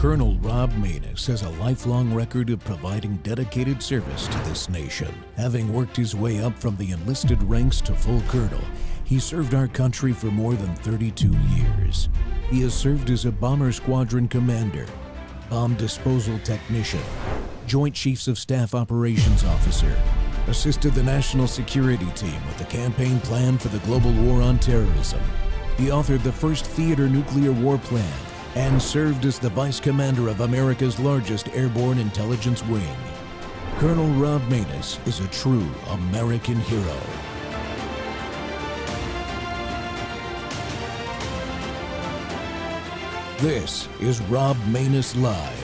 Colonel Rob Maness has a lifelong record of providing dedicated service to this nation. Having worked his way up from the enlisted ranks to full colonel, he served our country for more than 32 years. He has served as a bomber squadron commander, bomb disposal technician, Joint Chiefs of Staff Operations Officer, assisted the National Security Team with the campaign plan for the global war on terrorism. He authored the first theater nuclear war plan and served as the Vice Commander of America's largest airborne intelligence wing. Colonel Rob Maness is a true American hero. This is Rob Maness Live.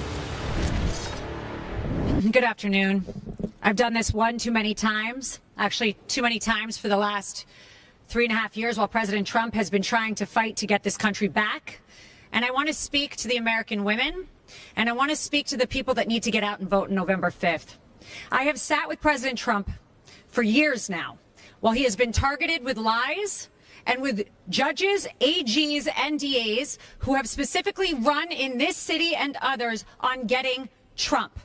Good afternoon. I've done this one too many times, actually too many times for the last 3.5 years while President Trump has been trying to fight to get this country back. And I want to speak to the American women, and I want to speak to the people that need to get out and vote on November 5th. I have sat with President Trump for years now, while he has been targeted with lies and with judges, AGs, and DAs who have specifically run in this city and others on getting Trump.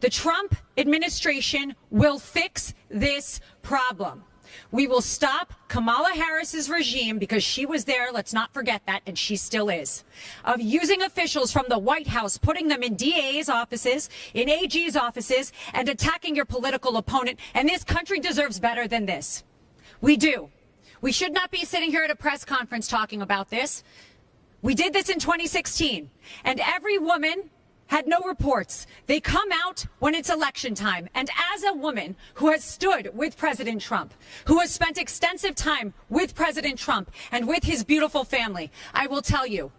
The Trump administration will fix this problem. We will stop Kamala Harris's regime, because she was there, let's not forget that, and she still is, of using officials from the White House, putting them in DA's offices, in AG's offices, and attacking your political opponent. And this country deserves better than this. We do. We should not be sitting here at a press conference talking about this. We did this in 2016, and every woman had no reports. They come out when it's election time. And as a woman who has stood with President Trump, who has spent extensive time with President Trump and with his beautiful family, I will tell you,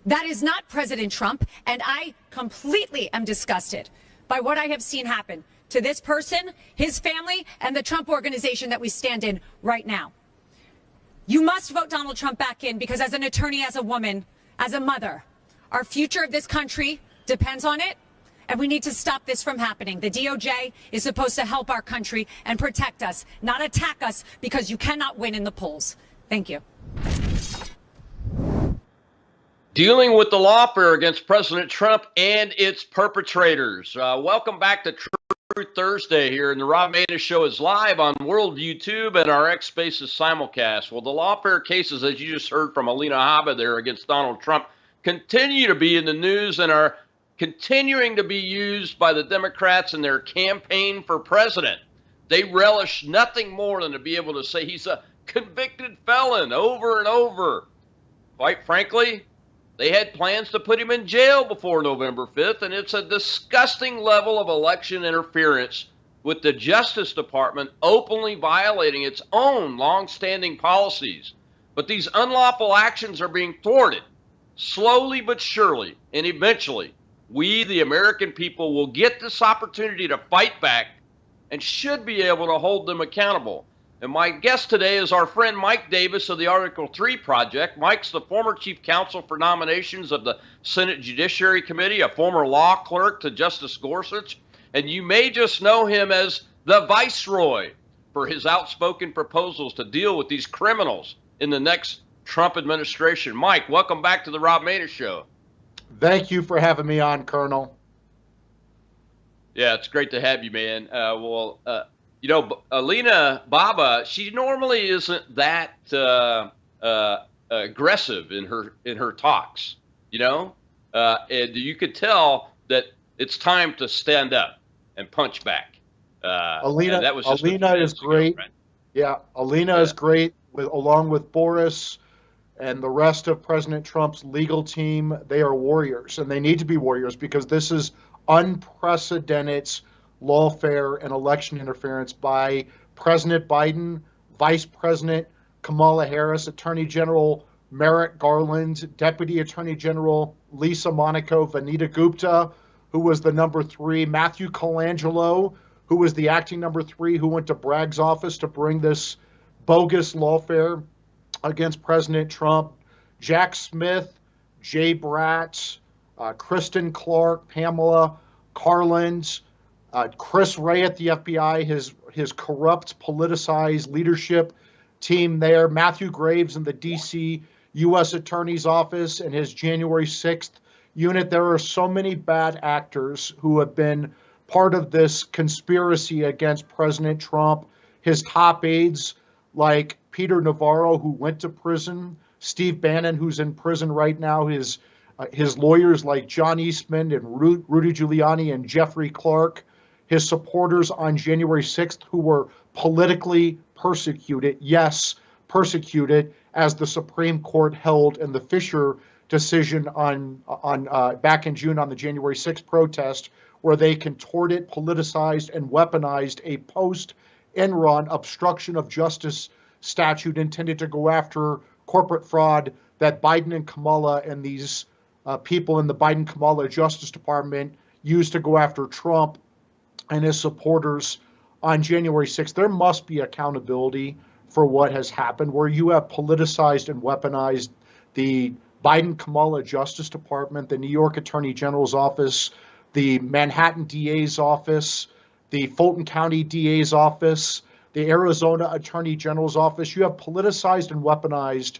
that is not President Trump. And I completely am disgusted by what I have seen happen to this person, his family, and the Trump organization that we stand in right now. You must vote Donald Trump back in, because as an attorney, as a woman, as a mother, our future of this country depends on it, and we need to stop this from happening. The DOJ is supposed to help our country and protect us, not attack us, because you cannot win in the polls. Thank you. Dealing with the lawfare against President Trump and its perpetrators. Welcome back to True Thursday here, and the Rob Maness Show is live on World YouTube and our X Spaces simulcast. Well, the lawfare cases, as you just heard from Alina Habba there against Donald Trump, continue to be in the news and are continuing to be used by the Democrats in their campaign for president. They relish nothing more than to be able to say he's a convicted felon over and over. Quite frankly, they had plans to put him in jail before November 5th, and it's a disgusting level of election interference with the Justice Department openly violating its own long-standing policies. But these unlawful actions are being thwarted slowly but surely, and eventually we, the American people, will get this opportunity to fight back and should be able to hold them accountable. And my guest today is our friend Mike Davis of the Article 3 Project. Mike's the former chief counsel for nominations of the Senate Judiciary Committee, a former law clerk to Justice Gorsuch, and you may just know him as the Viceroy for his outspoken proposals to deal with these criminals in the next Trump administration. Mike, welcome back to the Rob Maness Show. Thank you for having me on, Colonel. Yeah, it's great to have you, man. Alina Habba, she normally isn't that aggressive in her talks, and you could tell that it's time to stand up and punch back. Alina is great. Yeah, Alina is great, along with Boris and the rest of President Trump's legal team. They are warriors, and they need to be warriors, because this is unprecedented lawfare and election interference by President Biden, Vice President Kamala Harris, Attorney General Merrick Garland, Deputy Attorney General Lisa Monaco, Vanita Gupta, who was the number 3, Matthew Colangelo, who was the acting number 3, who went to Bragg's office to bring this bogus lawfare against President Trump, Jack Smith, Jay Bratz, Kristen Clark, Pamela Carlins, Chris Wray at the FBI, his corrupt, politicized leadership team there, Matthew Graves in the D.C. U.S. Attorney's Office and his January 6th unit. There are so many bad actors who have been part of this conspiracy against President Trump. His top aides, like Peter Navarro, who went to prison, Steve Bannon, who's in prison right now, his lawyers like John Eastman and Rudy Giuliani and Jeffrey Clark, his supporters on January 6th who were politically persecuted, yes, persecuted, as the Supreme Court held in the Fisher decision on back in June on the January 6th protest, where they contorted, politicized, and weaponized a post-Enron obstruction of justice statute intended to go after corporate fraud that Biden and Kamala and these people in the Biden-Kamala Justice Department used to go after Trump and his supporters on January 6th. There must be accountability for what has happened, where you have politicized and weaponized the Biden-Kamala Justice Department, the New York Attorney General's office, the Manhattan DA's office, the Fulton County DA's office, the Arizona Attorney General's office. You have politicized and weaponized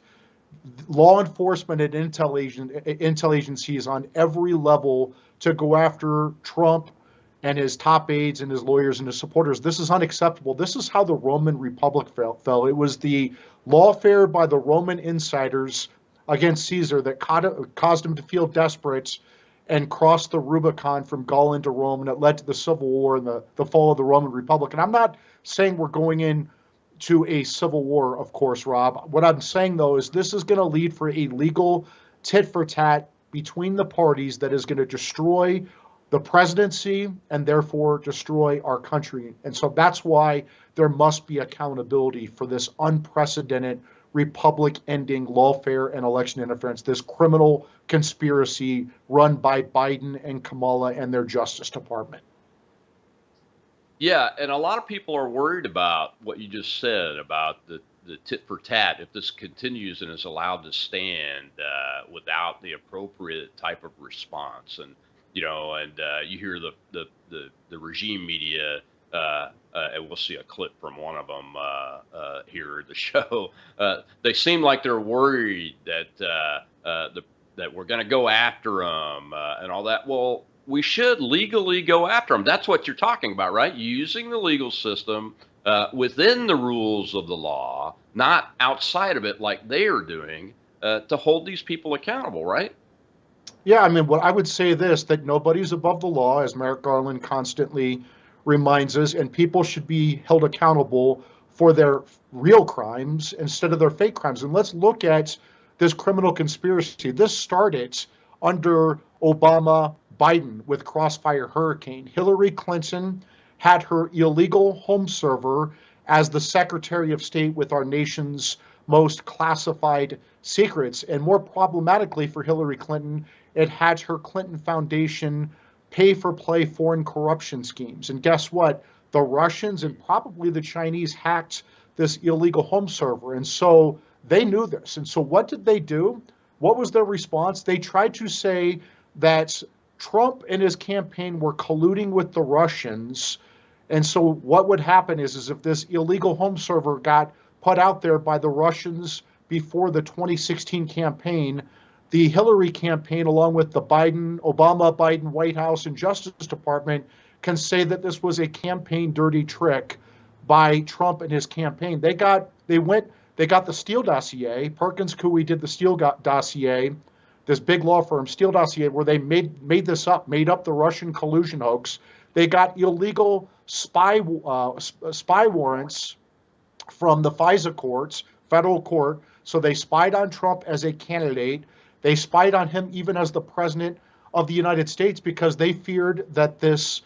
law enforcement and intel agencies on every level to go after Trump and his top aides and his lawyers and his supporters. This is unacceptable. This is how the Roman Republic fell. It was the lawfare by the Roman insiders against Caesar that caused him to feel desperate and cross the Rubicon from Gaul into Rome, and it led to the Civil War and the fall of the Roman Republic. And I'm not saying we're going into a civil war, of course, Rob. What I'm saying, though, is this is going to lead for a legal tit-for-tat between the parties that is going to destroy the presidency and therefore destroy our country. And so that's why there must be accountability for this unprecedented republic-ending lawfare and election interference, this criminal conspiracy run by Biden and Kamala and their Justice Department. Yeah, and a lot of people are worried about what you just said about the tit for tat. If this continues and is allowed to stand without the appropriate type of response, and you hear the regime media, and we'll see a clip from one of them here at the show. They seem like they're worried that that we're going to go after them and all that. Well, we should legally go after them. That's what you're talking about, right? Using the legal system within the rules of the law, not outside of it like they are doing, to hold these people accountable, right? Yeah, I mean, what I would say that nobody's above the law, as Merrick Garland constantly reminds us, and people should be held accountable for their real crimes instead of their fake crimes. And let's look at this criminal conspiracy. This started under Obama Biden with Crossfire Hurricane. Hillary Clinton had her illegal home server as the Secretary of State with our nation's most classified secrets. And more problematically for Hillary Clinton, it had her Clinton Foundation pay for play foreign corruption schemes. And guess what? The Russians and probably the Chinese hacked this illegal home server. And so they knew this. And so what did they do? What was their response? They tried to say that Trump and his campaign were colluding with the Russians. And so what would happen is if this illegal home server got put out there by the Russians before the 2016 campaign, the Hillary campaign, along with the Obama, Biden, White House, and Justice Department, can say that this was a campaign dirty trick by Trump and his campaign. They got the Steele dossier. Perkins Coie did the Steele dossier, this big law firm, Steele dossier, where they made up the Russian collusion hoax. They got illegal spy warrants from the FISA courts, federal court. So they spied on Trump as a candidate. They spied on him even as the president of the United States because they feared that this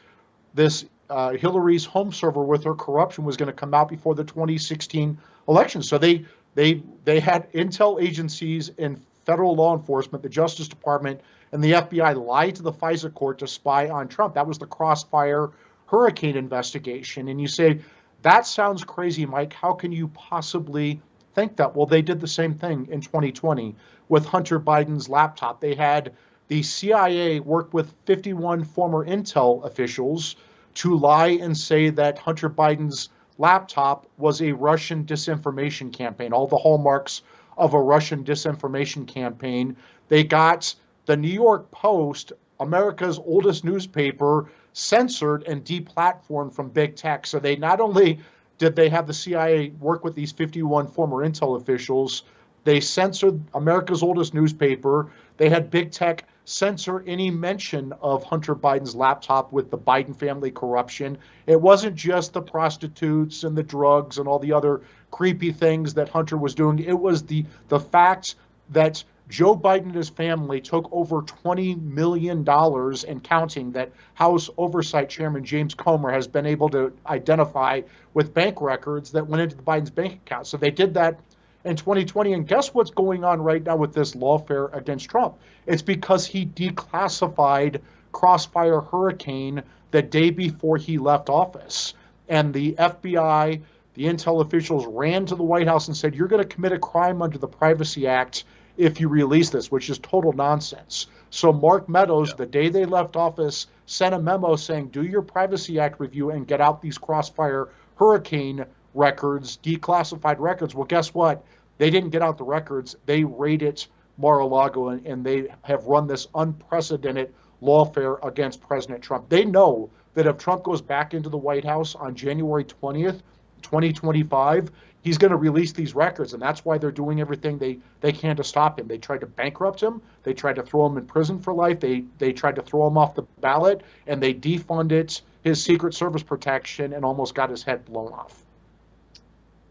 Hillary's home server with her corruption was going to come out before the 2016 election. So they had intel agencies and federal law enforcement, the Justice Department, and the FBI lied to the FISA court to spy on Trump. That was the Crossfire Hurricane investigation. And you say, that sounds crazy, Mike. How can you possibly think that? Well, they did the same thing in 2020 with Hunter Biden's laptop. They had the CIA work with 51 former intel officials to lie and say that Hunter Biden's laptop was a Russian disinformation campaign, all the hallmarks of a Russian disinformation campaign. They got the New York Post, America's oldest newspaper, censored and deplatformed from big tech. So they not only did they have the CIA work with these 51 former intel officials, they censored America's oldest newspaper. They had big tech censor any mention of Hunter Biden's laptop with the Biden family corruption. It wasn't just the prostitutes and the drugs and all the other creepy things that Hunter was doing. It was the fact that Joe Biden and his family took over $20 million and counting that House Oversight Chairman James Comer has been able to identify with bank records that went into Biden's bank account. So they did that in 2020. And guess what's going on right now with this lawfare against Trump? It's because he declassified Crossfire Hurricane the day before he left office. And the FBI, the intel officials ran to the White House and said, you're going to commit a crime under the Privacy Act if you release this, which is total nonsense. So Mark Meadows, the day they left office, sent a memo saying, do your Privacy Act review and get out these Crossfire Hurricane records, declassified records. Well, guess what? They didn't get out the records. They raided Mar-a-Lago, and they have run this unprecedented lawfare against President Trump. They know that if Trump goes back into the White House on January 20th, 2025, he's going to release these records, and that's why they're doing everything they can to stop him. They tried to bankrupt him. They tried to throw him in prison for life. They tried to throw him off the ballot, and they defunded his Secret Service protection and almost got his head blown off.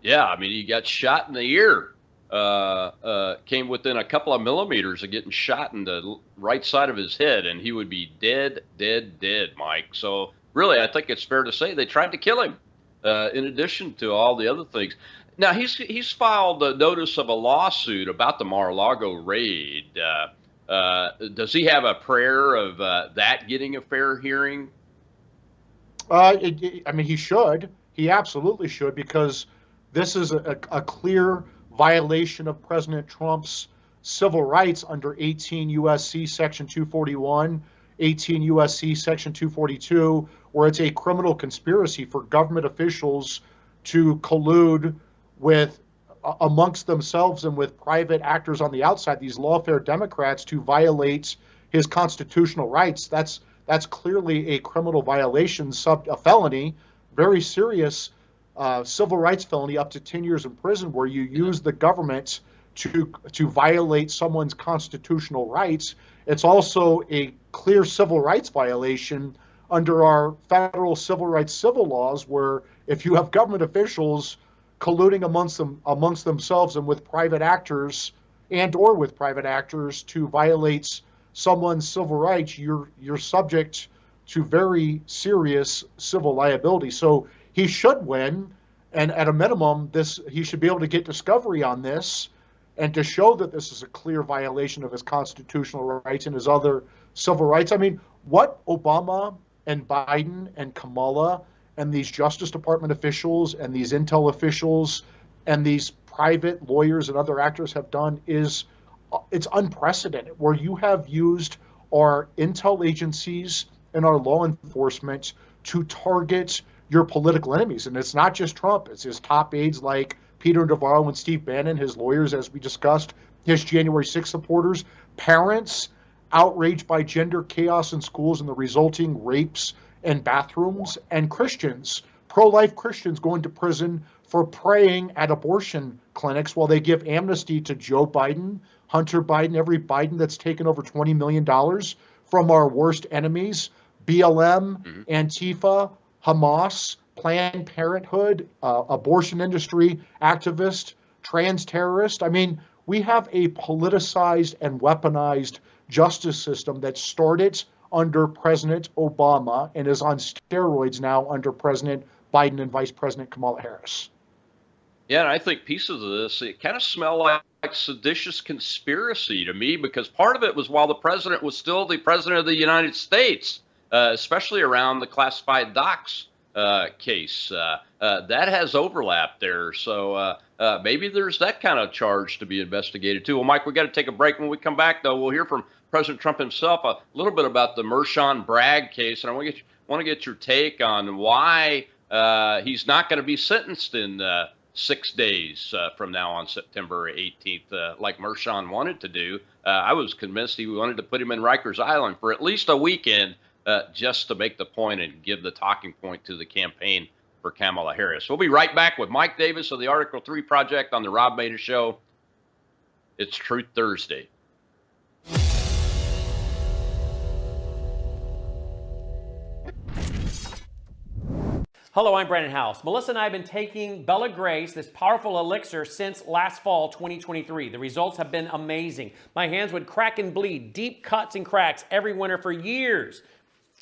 Yeah, I mean, he got shot in the ear. Came within a couple of millimeters of getting shot in the right side of his head, and he would be dead, Mike. So really, I think it's fair to say they tried to kill him, in addition to all the other things. Now, he's filed a notice of a lawsuit about the Mar-a-Lago raid. Does he have a prayer of that getting a fair hearing? I mean, he should. He absolutely should, because this is a clear violation of President Trump's civil rights under 18 U.S.C. Section 241, 18 U.S.C. Section 242, where it's a criminal conspiracy for government officials to collude with amongst themselves and with private actors on the outside, these lawfare Democrats, to violate his constitutional rights. That's clearly a criminal violation, a felony, very serious civil rights felony, up to 10 years in prison, where you use the government to violate someone's constitutional rights. It's also a clear civil rights violation under our federal civil rights civil laws, where if you have government officials colluding amongst themselves and with private actors to violate someone's civil rights, you're subject to very serious civil liability. So he should win, and at a minimum, he should be able to get discovery on this and to show that this is a clear violation of his constitutional rights and his other civil rights. I mean, what Obama and Biden and Kamala and these Justice Department officials and these intel officials and these private lawyers and other actors have done it's unprecedented, where you have used our intel agencies and our law enforcement to target your political enemies. And it's not just Trump, it's his top aides like Peter Navarro and Steve Bannon, his lawyers, as we discussed, his January 6th supporters, parents outraged by gender chaos in schools and the resulting rapes in bathrooms, and Christians, pro-life Christians, going to prison for praying at abortion clinics while they give amnesty to Joe Biden, Hunter Biden, every Biden that's taken over $20 million from our worst enemies, BLM, Antifa, Hamas, Planned Parenthood, abortion industry activist, trans terrorist. I mean, we have a politicized and weaponized justice system that started under President Obama and is on steroids now under President Biden and Vice President Kamala Harris. Yeah, and I think pieces of this, it kind of smell like seditious conspiracy to me, because part of it was while the president was still the president of the United States, especially around the classified docs case. That has overlap there. So maybe there's that kind of charge to be investigated too. Well, Mike, we got to take a break. When we come back, though, we'll hear from President Trump himself a little bit about the Mershon Bragg case. And I want to get your take on why he's not going to be sentenced in 6 days from now on September 18th, like Mershon wanted to do. I was convinced he wanted to put him in Rikers Island for at least a weekend just to make the point and give the talking point to the campaign for Kamala Harris. We'll be right back with Mike Davis of the Article 3 Project on the Rob Maness Show. It's Truth Thursday. Hello, I'm Brandon House. Melissa and I have been taking Bella Grace, this powerful elixir, since last fall, 2023. The results have been amazing. My hands would crack and bleed, deep cuts and cracks every winter for years.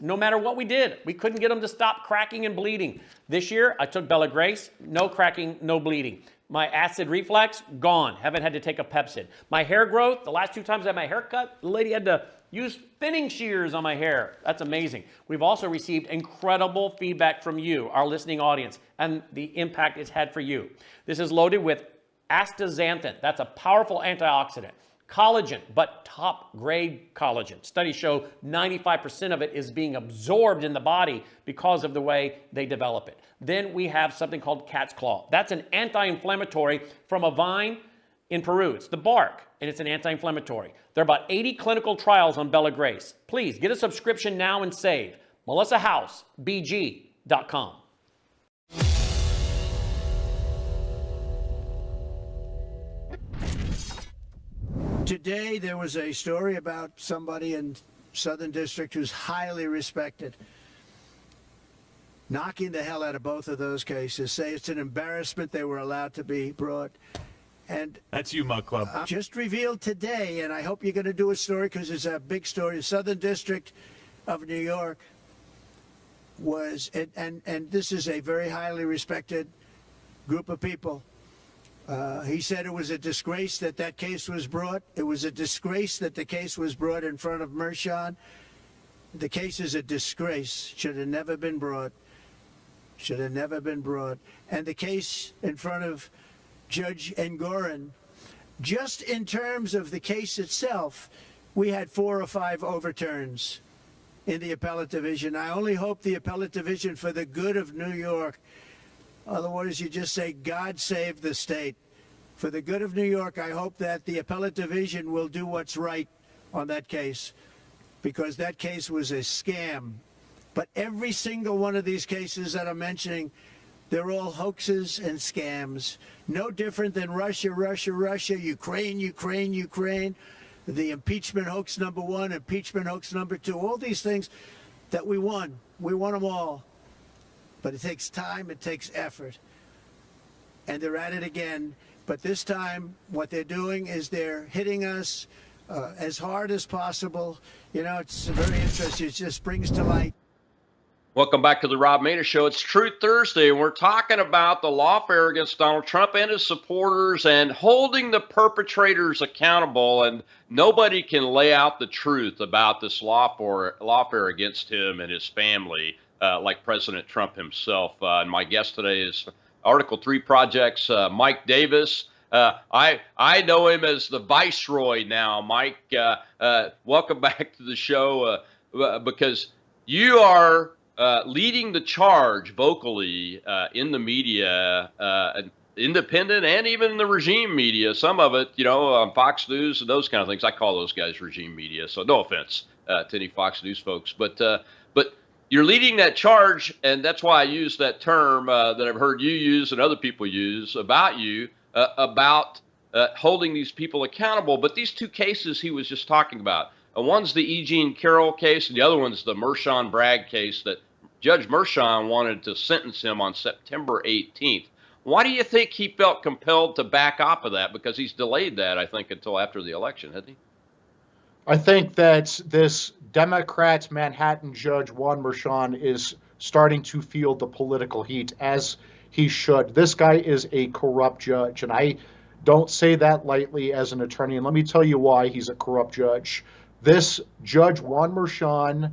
No matter what we did, we couldn't get them to stop cracking and bleeding. This year, I took Bella Grace, no cracking, no bleeding. My acid reflux, gone. Haven't had to take a Pepsid. My hair growth, the last 2 times I had my hair cut, the lady had to use thinning shears on my hair. That's amazing. We've also received incredible feedback from you, our listening audience, and the impact it's had for you. This is loaded with astaxanthin. That's a powerful antioxidant. Collagen, but top grade collagen. Studies show 95% of it is being absorbed in the body because of the way they develop it. Then we have something called cat's claw. That's an anti-inflammatory from a vine in Peru. It's the bark, and it's an anti-inflammatory. There are about 80 clinical trials on Bella Grace. Please get a subscription now and save. MelissaHouseBG.com. Today there was a story about somebody in Southern District who's highly respected, knocking the hell out of both of those cases, say it's an embarrassment they were allowed to be brought. And that's you, Mug Club. Just revealed today, and I hope you're going to do a story because it's a big story. The Southern District of New York was, and this is a very highly respected group of people. He said it was a disgrace that that case was brought. It was a disgrace that the case was brought in front of Mershon. The case is a disgrace. Should have never been brought. Should have never been brought. And the case in front of Judge Engoron, just in terms of the case itself, we had 4 or 5 overturns in the appellate division. I only hope the appellate division, for the good of New York, otherwise you just say, God save the state. For the good of New York, I hope that the appellate division will do what's right on that case, because that case was a scam. But every single one of these cases that I'm mentioning, they're all hoaxes and scams. No different than Russia, Russia, Russia, Ukraine, Ukraine, Ukraine, the impeachment hoax number 1, impeachment hoax number 2, all these things that we won. We won them all. But it takes time, it takes effort. And they're at it again. But this time, what they're doing is they're hitting us as hard as possible. You know, it's very interesting. It just brings to light. Welcome back to the Rob Maness Show. It's Truth Thursday, and we're talking about the lawfare against Donald Trump and his supporters and holding the perpetrators accountable. And nobody can lay out the truth about this lawfare against him and his family like President Trump himself. And my guest today is Article 3 Project's Mike Davis. I know him as the Viceroy now. Mike, welcome back to the show because you are leading the charge vocally in the media, independent and even the regime media. Some of it, you know, on Fox News and those kind of things. I call those guys regime media, so no offense to any Fox News folks. But you're leading that charge, and that's why I use that term that I've heard you use and other people use about you, about holding these people accountable. But these 2 cases he was just talking about, one's the E. Jean Carroll case, and the other one's the Mershon Bragg case that Judge Mershon wanted to sentence him on September 18th. Why do you think he felt compelled to back off of that? Because he's delayed that, I think, until after the election, hasn't he? I think that this Democrats Manhattan Judge Juan Mershon is starting to feel the political heat, as he should. This guy is a corrupt judge, and I don't say that lightly as an attorney, and let me tell you why he's a corrupt judge. This Judge Juan Mershon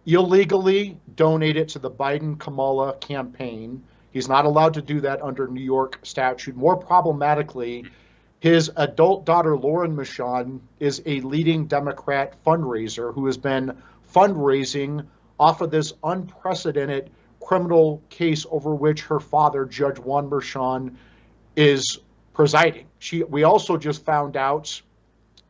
illegally donated to the Biden-Kamala campaign. He's not allowed to do that under New York statute. More problematically, his adult daughter, Lauren Mershon, is a leading Democrat fundraiser who has been fundraising off of this unprecedented criminal case over which her father, Judge Juan Merchan, is presiding. We also just found out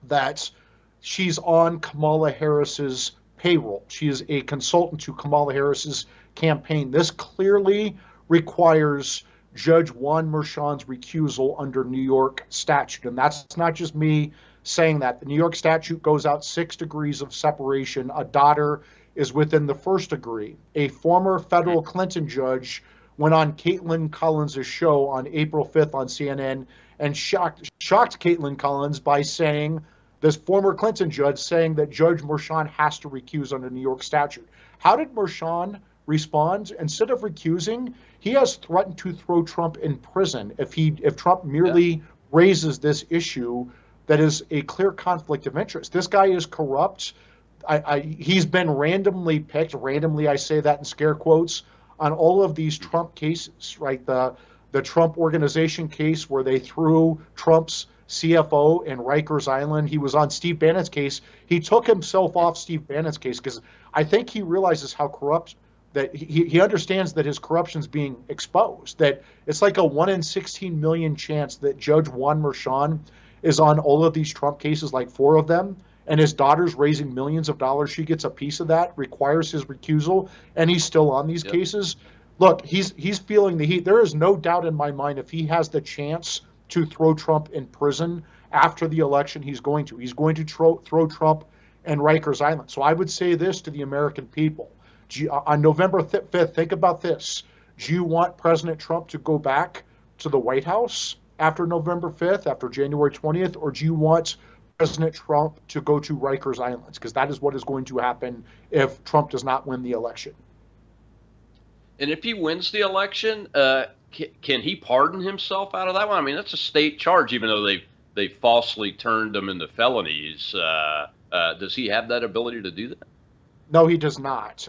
that she's on Kamala Harris's payroll. She is a consultant to Kamala Harris's campaign. This clearly requires Judge Juan Merchan's recusal under New York statute. And that's not just me saying that. The New York statute goes out 6 degrees of separation. A daughter is within the first degree. A former federal Clinton judge went on Caitlin Collins' show on April 5th on CNN and shocked Caitlin Collins by saying, this former Clinton judge saying that Judge Merchan has to recuse under New York statute. How did Merchan respond? Instead of recusing, he has threatened to throw Trump in prison if Trump merely raises this issue that is a clear conflict of interest. This guy is corrupt. He's been randomly picked. Randomly, I say that in scare quotes, on all of these Trump cases, right? The Trump Organization case where they threw Trump's CFO in Rikers Island. He was on Steve Bannon's case. He took himself off Steve Bannon's case because I think he realizes how corrupt, that he understands that his corruption's being exposed, that it's like a 1 in 16 million chance that Judge Juan Merchan is on all of these Trump cases, like 4 of them, and his daughter's raising millions of dollars. She gets a piece of that, requires his recusal, and he's still on these cases. Look, he's feeling the heat. There is no doubt in my mind if he has the chance to throw Trump in prison after the election, he's going to. He's going to throw Trump in Rikers Island. So I would say this to the American people. On November 5th, think about this. Do you want President Trump to go back to the White House after November 5th, after January 20th, or do you want President Trump to go to Rikers Islands? Because that is what is going to happen if Trump does not win the election. And if he wins the election, can he pardon himself out of that one? I mean, that's a state charge, even though they falsely turned him into felonies. Does he have that ability to do that? No, he does not.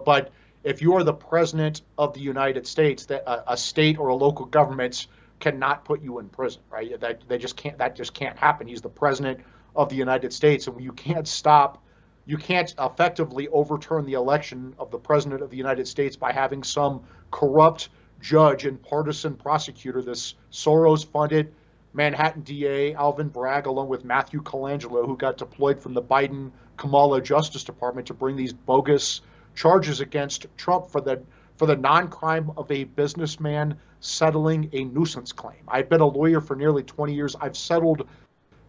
But if you are the president of the United States, that a state or a local government cannot put you in prison, right? That just can't happen. He's the president of the United States, and you can't effectively overturn the election of the president of the United States by having some corrupt judge and partisan prosecutor, this Soros-funded Manhattan DA, Alvin Bragg, along with Matthew Colangelo, who got deployed from the Biden-Kamala Justice Department to bring these bogus charges against Trump for the non-crime of a businessman settling a nuisance claim. I've been a lawyer for nearly 20 years. I've settled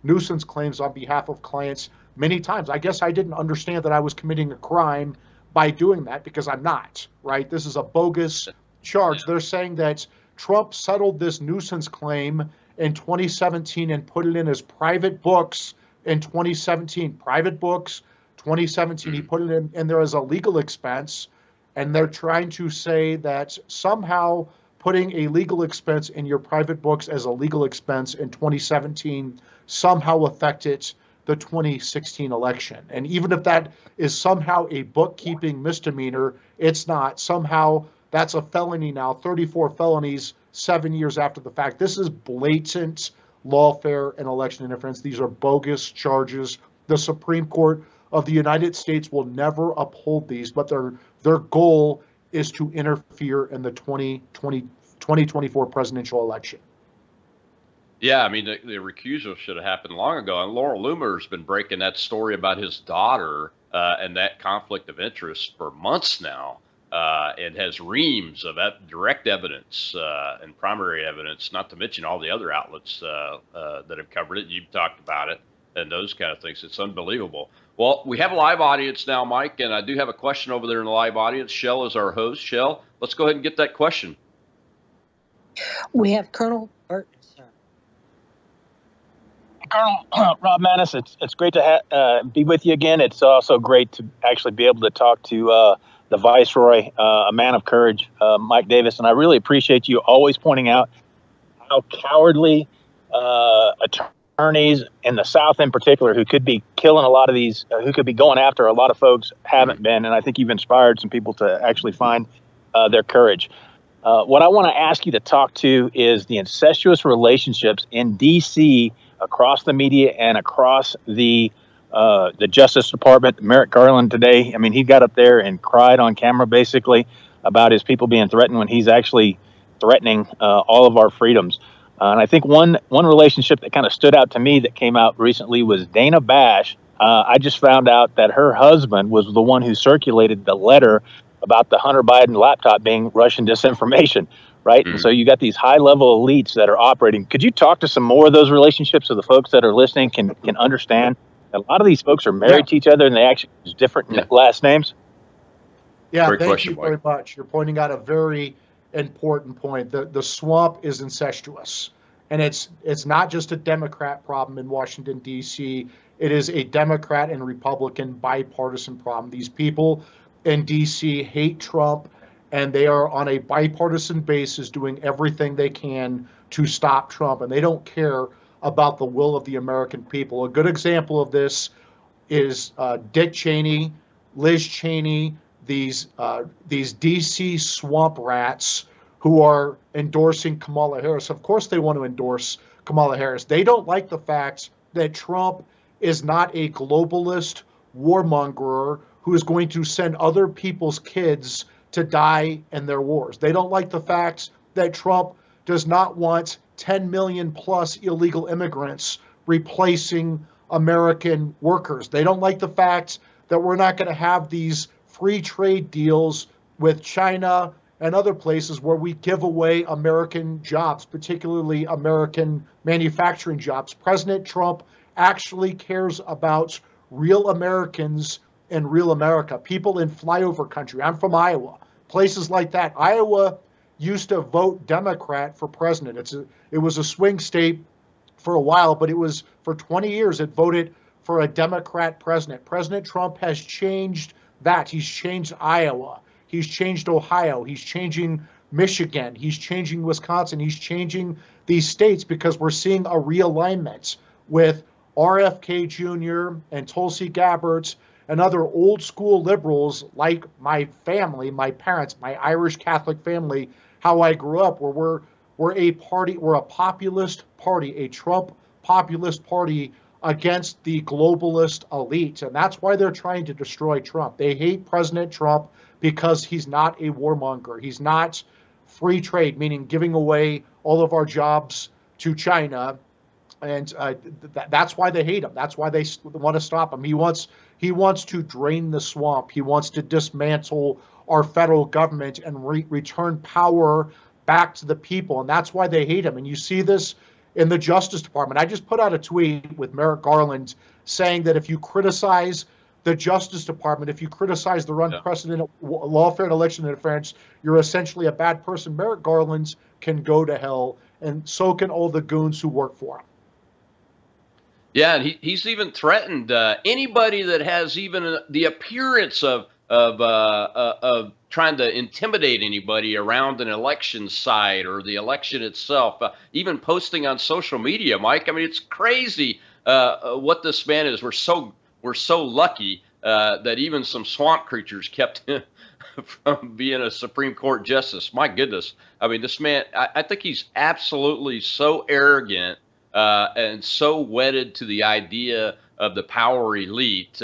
nuisance claims on behalf of clients many times. I guess I didn't understand that I was committing a crime by doing that, because I'm not, right? This is a bogus charge. They're saying that Trump settled this nuisance claim in 2017 and put it in his private books in 2017. Private books, 2017, he put it in there as a legal expense, and they're trying to say that somehow putting a legal expense in your private books as a legal expense in 2017 somehow affected the 2016 election. And even if that is somehow a bookkeeping misdemeanor, it's not. Somehow that's a felony now, 34 felonies, 7 years after the fact. This is blatant lawfare and election interference. These are bogus charges. The Supreme Court of the United States will never uphold these, but their goal is to interfere in the 2024 presidential election. Yeah, I mean, the recusal should have happened long ago. And Laurel Loomer's been breaking that story about his daughter and that conflict of interest for months now, and has reams of direct evidence and primary evidence, not to mention all the other outlets that have covered it. You've talked about it and those kind of things. It's unbelievable. Well, we have a live audience now, Mike, and I do have a question over there in the live audience. Shell is our host. Shell, let's go ahead and get that question. We have Colonel Burton, sir. Colonel Rob Maness, it's great to be with you again. It's also great to actually be able to talk to the Viceroy, a man of courage, Mike Davis. And I really appreciate you always pointing out how cowardly attorneys in the South in particular, who could be killing a lot of these, who could be going after a lot of folks, haven't been. And I think you've inspired some people to actually find their courage. What I want to ask you to talk to is the incestuous relationships in D.C. across the media and across the Justice Department. Merrick Garland today, I mean, he got up there and cried on camera, basically, about his people being threatened when he's actually threatening all of our freedoms. And I think one relationship that kind of stood out to me that came out recently was Dana Bash. I just found out that her husband was the one who circulated the letter about the Hunter Biden laptop being Russian disinformation, right? And so you got these high-level elites that are operating. Could you talk to some more of those relationships so the folks that are listening can understand? A lot of these folks are married to each other and they actually use different last names. Yeah, Great thank question, you very much. You're pointing out a very important point. The swamp is incestuous, and it's not just a Democrat problem in Washington, D.C. It is a Democrat and Republican bipartisan problem. These people in D.C. hate Trump, and they are on a bipartisan basis doing everything they can to stop Trump, and they don't care about the will of the American people. A good example of this is Dick Cheney, Liz Cheney, these D.C. swamp rats who are endorsing Kamala Harris. Of course they want to endorse Kamala Harris. They don't like the fact that Trump is not a globalist warmonger who is going to send other people's kids to die in their wars. They don't like the fact that Trump does not want 10 million plus illegal immigrants replacing American workers. They don't like the fact that we're not going to have these free trade deals with China and other places where we give away American jobs, particularly American manufacturing jobs. President Trump actually cares about real Americans and real America, people in flyover country. I'm from Iowa, places like that. Iowa used to vote Democrat for president. It was a swing state for a while, but it was for 20 years it voted for a Democrat president. President Trump has changed that. He's changed Iowa. He's changed Ohio. He's changing Michigan. He's changing Wisconsin. He's changing these states because we're seeing a realignment with RFK Jr. and Tulsi Gabbard and other old school liberals like my family, my parents, my Irish Catholic family, how I grew up, where we're a party, we're a populist party, a Trump populist party against the globalist elite. And that's why they're trying to destroy Trump. They hate President Trump because he's not a warmonger. He's not free trade, meaning giving away all of our jobs to China. And that's why they hate him. That's why they want to stop him. He wants to drain the swamp. He wants to dismantle our federal government and return power back to the people. And that's why they hate him. And you see this in the Justice Department. I just put out a tweet with Merrick Garland saying that if you criticize the Justice Department, if you criticize the unprecedented lawfare and election interference, you're essentially a bad person. Merrick Garland can go to hell, and so can all the goons who work for him. Yeah, and he's even threatened anybody that has even the appearance of trying to intimidate anybody around an election site or the election itself, even posting on social media, Mike. I mean, it's crazy what this man is. We're so lucky that even some swamp creatures kept him from being a Supreme Court justice. My goodness. I mean, this man, I think he's absolutely so arrogant and so wedded to the idea of the power elite,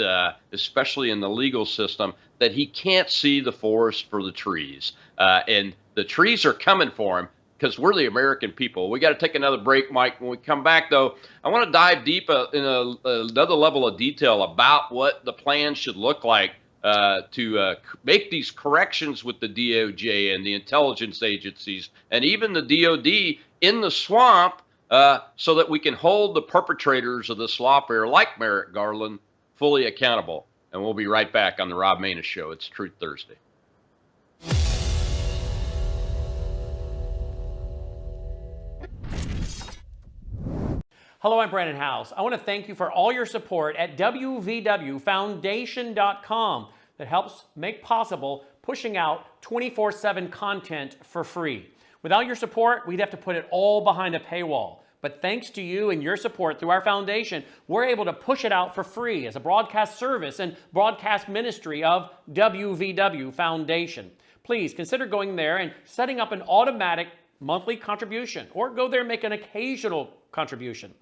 especially in the legal system, that he can't see the forest for the trees. And the trees are coming for him because we're the American people. We got to take another break, Mike. When we come back, though, I want to dive deep in another level of detail about what the plan should look like to make these corrections with the DOJ and the intelligence agencies and even the DOD in the swamp, so that we can hold the perpetrators of this lawfare, like Merrick Garland, fully accountable. And we'll be right back on the Rob Maness Show. It's Truth Thursday. Hello, I'm Brandon House. I want to thank you for all your support at wvwfoundation.com that helps make possible pushing out 24/7 content for free. Without your support, we'd have to put it all behind a paywall. But thanks to you and your support through our foundation, we're able to push it out for free as a broadcast service and broadcast ministry of WVW Foundation. Please consider going there and setting up an automatic monthly contribution, or go there and make an occasional contribution.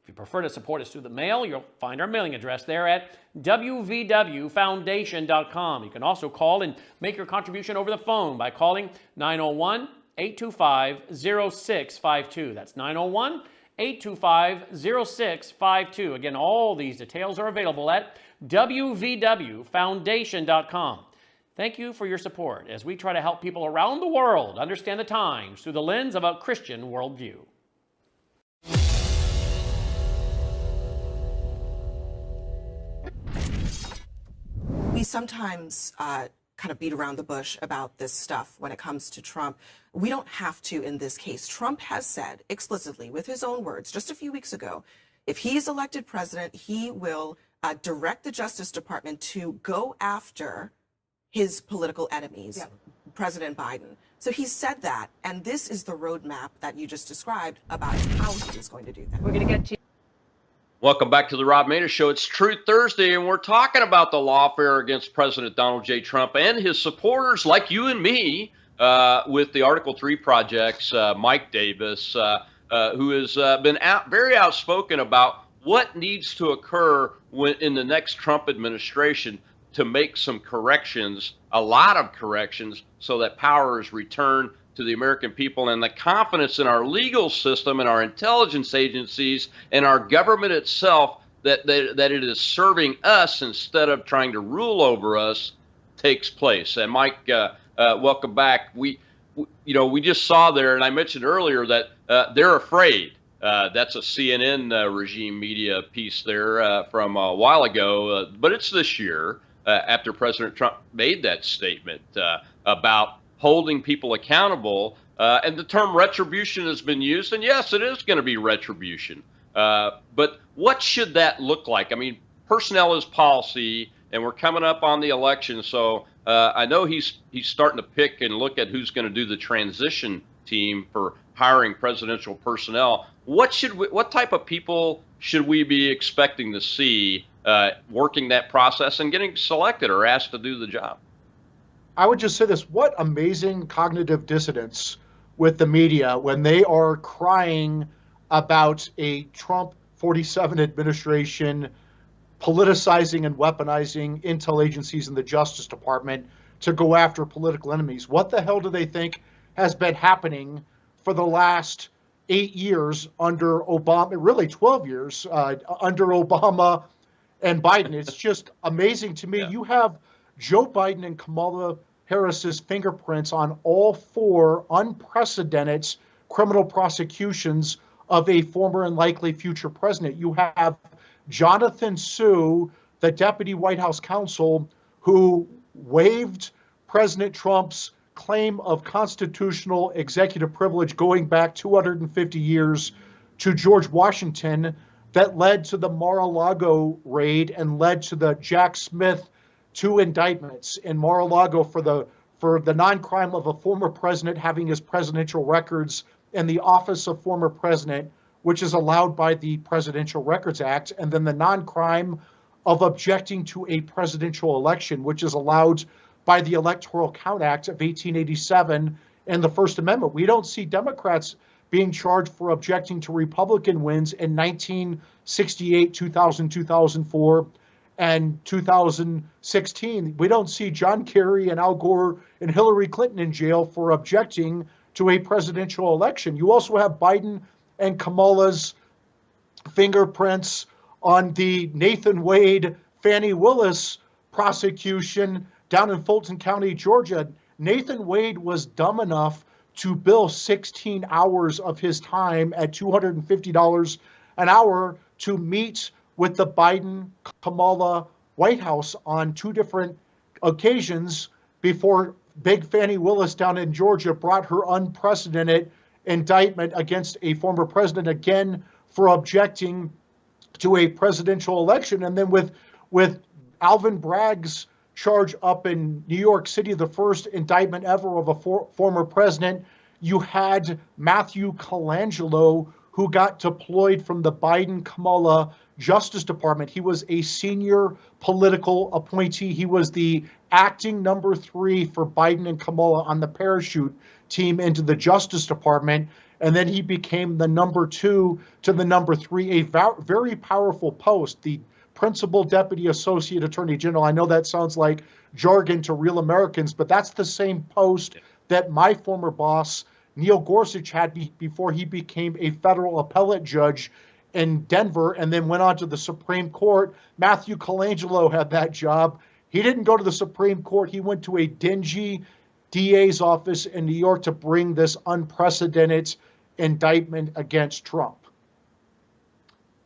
If If you prefer to support us through the mail, you'll find our mailing address there at wvwfoundation.com. You can also call and make your contribution over the phone by calling 901-825-0652. That's 901-825-0652. Again, all these details are available at wvwfoundation.com. Thank you for your support as we try to help people around the world understand the times through the lens of a Christian worldview. We sometimes kind of beat around the bush about this stuff when it comes to Trump. We don't have to in this case. Trump has said explicitly, with his own words, just a few weeks ago, if he's elected president, he will direct the Justice Department to go after his political enemies, President Biden. So he said that, and this is the roadmap that you just described about how he is going to do that. We're going to get to. Welcome back to the Rob Maness Show. It's Truth Thursday, and we're talking about the lawfare against President Donald J. Trump and his supporters, like you and me, with the Article 3 projects. Mike Davis, who has been very outspoken about what needs to occur in the next Trump administration to make some corrections, a lot of corrections, so that power is returned to the American people and the confidence in our legal system and our intelligence agencies and our government itself that it is serving us instead of trying to rule over us takes place. And Mike, welcome back. We just saw there, and I mentioned earlier that they're afraid. That's a CNN regime media piece there from a while ago, but it's this year. After President Trump made that statement about holding people accountable, and the term retribution has been used, and yes, it is going to be retribution. But what should that look like? I mean, personnel is policy, and we're coming up on the election, so I know he's starting to pick and look at who's going to do the transition team for hiring presidential personnel. What type of people should we be expecting to see working that process and getting selected or asked to do the job? I would just say this: what amazing cognitive dissonance with the media when they are crying about a Trump 47 administration politicizing and weaponizing intel agencies in the Justice Department to go after political enemies. What the hell do they think has been happening for the last 8 years under Obama, really 12 years under Obama and Biden? It's just amazing to me. Yeah. You have Joe Biden and Kamala Harris's fingerprints on all 4 unprecedented criminal prosecutions of a former and likely future president. You have Jonathan Sue, the deputy White House counsel, who waived President Trump's claim of constitutional executive privilege going back 250 years to George Washington, that led to the Mar-a-Lago raid and led to the Jack Smith 2 indictments in Mar-a-Lago for the non-crime of a former president having his presidential records in the office of former president, which is allowed by the Presidential Records Act, and then the non-crime of objecting to a presidential election, which is allowed by the Electoral Count Act of 1887 and the First Amendment. We don't see Democrats being charged for objecting to Republican wins in 1968, 2000, 2004, and 2016. We don't see John Kerry and Al Gore and Hillary Clinton in jail for objecting to a presidential election. You also have Biden and Kamala's fingerprints on the Nathan Wade, Fani Willis prosecution down in Fulton County, Georgia. Nathan Wade was dumb enough to bill 16 hours of his time at $250 an hour to meet with the Biden-Kamala White House on 2 different occasions before Big Fani Willis down in Georgia brought her unprecedented indictment against a former president, again for objecting to a presidential election. And then with Alvin Bragg's charge up in New York City, the first indictment ever of a former president, you had Matthew Colangelo, who got deployed from the Biden-Kamala Justice Department. He was a senior political appointee. He was the acting number 3 for Biden and Kamala on the parachute team into the Justice Department. And then he became the number 2 to the number 3, a very powerful post, the Principal Deputy Associate Attorney General. I know that sounds like jargon to real Americans, but that's the same post that my former boss, Neil Gorsuch, had before he became a federal appellate judge in Denver and then went on to the Supreme Court. Matthew Colangelo had that job. He didn't go to the Supreme Court. He went to a dingy DA's office in New York to bring this unprecedented indictment against Trump.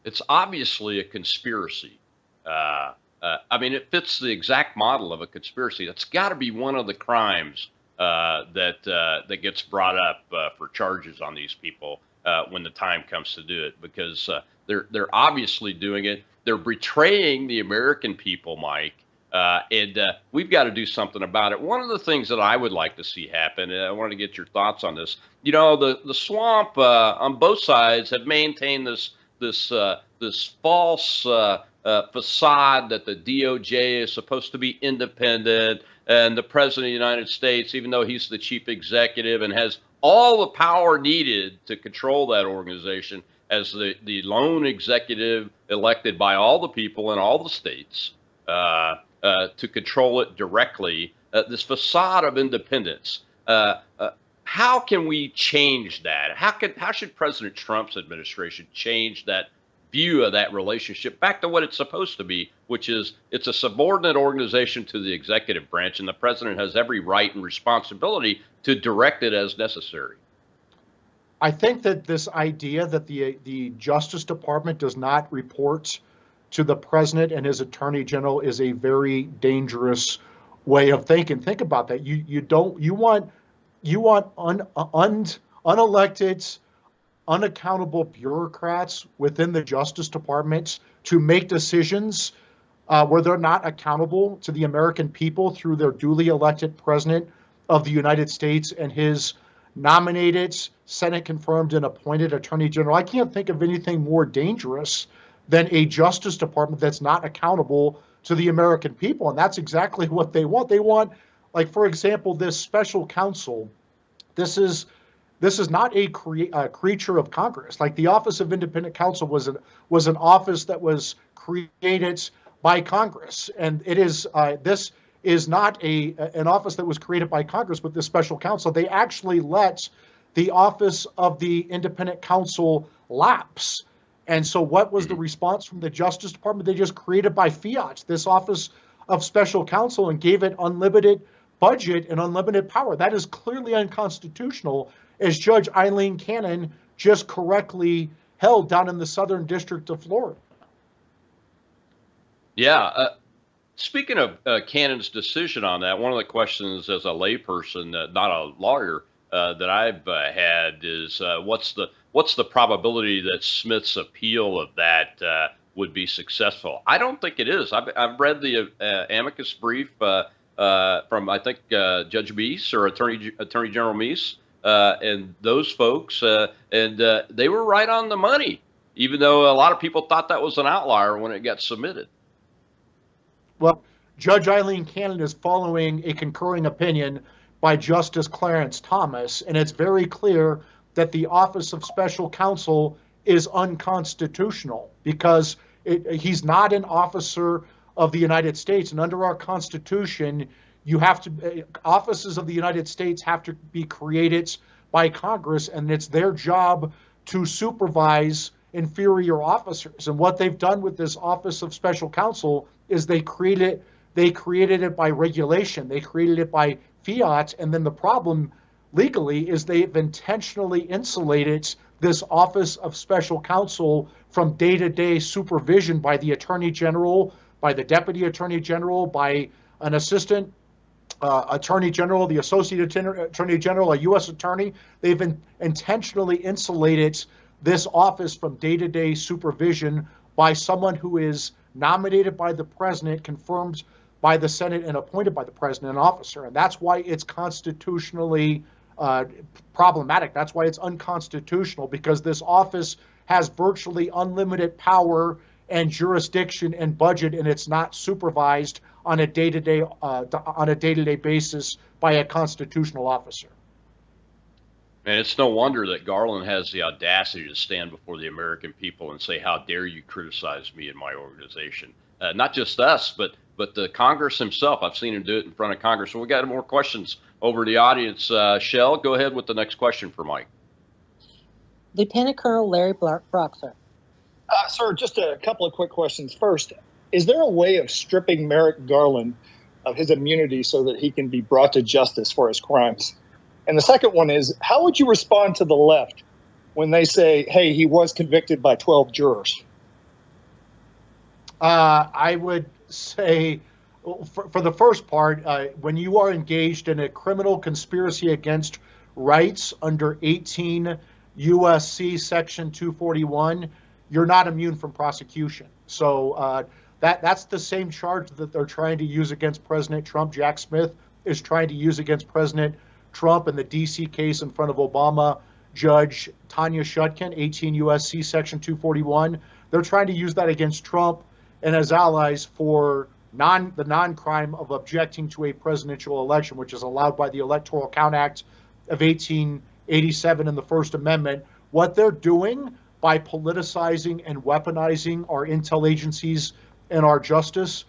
It's obviously a conspiracy. I mean, it fits the exact model of a conspiracy. That's got to be one of the crimes that gets brought up for charges on these people when the time comes to do it, because they're obviously doing it. They're betraying the American people, Mike, and we've got to do something about it. One of the things that I would like to see happen, and I wanted to get your thoughts on this. You know, the swamp on both sides have maintained this false facade that the DOJ is supposed to be independent, and the President of the United States, even though he's the chief executive and has all the power needed to control that organization as the lone executive elected by all the people in all the states to control it directly, this facade of independence. How can we change that? How should President Trump's administration change that view of that relationship back to what it's supposed to be, which is it's a subordinate organization to the executive branch, and the president has every right and responsibility to direct it as necessary? I think that this idea that the Justice Department does not report to the president and his attorney general is a very dangerous way of thinking. Think about that. You want unelected, unaccountable bureaucrats within the Justice Department to make decisions where they're not accountable to the American people through their duly elected president of the United States and his nominated, Senate confirmed and appointed attorney general. I can't think of anything more dangerous than a Justice Department that's not accountable to the American people. And that's exactly what they want. They want, like, for example, this special counsel. This is not a creature of Congress. Like, the Office of Independent Counsel was an office that was created by Congress, and it is this is not an office that was created by Congress with this special counsel. They actually let the Office of the Independent Counsel lapse. And so what was the response from the Justice Department? They just created by fiat this Office of Special Counsel and gave it unlimited budget and unlimited power. That is clearly unconstitutional, as Judge Eileen Cannon just correctly held down in the Southern District of Florida. Yeah. Speaking of Cannon's decision on that, one of the questions as a layperson, not a lawyer, that I've had is what's the probability that Smith's appeal of that would be successful? I don't think it is. I've read the amicus brief from, I think, Judge Meese or Attorney General Meese and those folks, and they were right on the money, even though a lot of people thought that was an outlier when it got submitted. Well, Judge Eileen Cannon is following a concurring opinion by Justice Clarence Thomas, and it's very clear that the Office of Special Counsel is unconstitutional because he's not an officer of the United States, and under our Constitution, offices of the United States have to be created by Congress, and it's their job to supervise inferior officers. And what they've done with this Office of Special Counsel is they created it by regulation. They created it by fiat. And then the problem legally is they've intentionally insulated this Office of Special Counsel from day-to-day supervision by the Attorney General, by the Deputy Attorney General, by an Assistant Attorney General, the Associate Attorney General, a U.S. Attorney. They've intentionally insulated this office from day-to-day supervision by someone who is nominated by the president, confirmed by the Senate, and appointed by the president, an officer. And that's why it's constitutionally problematic. That's why it's unconstitutional, because this office has virtually unlimited power and jurisdiction and budget, and it's not supervised on a day-to-day basis by a constitutional officer. And it's no wonder that Garland has the audacity to stand before the American people and say, "How dare you criticize me and my organization?" Not just us, but the Congress himself. I've seen him do it in front of Congress. So we got more questions over the audience. Shell, go ahead with the next question for Mike. Lieutenant Colonel Larry Broxer. Sir, just a couple of quick questions. First, is there a way of stripping Merrick Garland of his immunity so that he can be brought to justice for his crimes? And the second one is, how would you respond to the left when they say, hey, he was convicted by 12 jurors? I would say, for the first part, when you are engaged in a criminal conspiracy against rights under 18 USC Section 241, you're not immune from prosecution. So that's the same charge that they're trying to use against President Trump. Jack Smith is trying to use against President Trump in the D.C. case in front of Obama Judge Tanya Chutkan, 18 U.S.C. Section 241. They're trying to use that against Trump and his allies for the non-crime of objecting to a presidential election, which is allowed by the Electoral Count Act of 1887 and the First Amendment. What they're doing by politicizing and weaponizing our intel agencies and our justice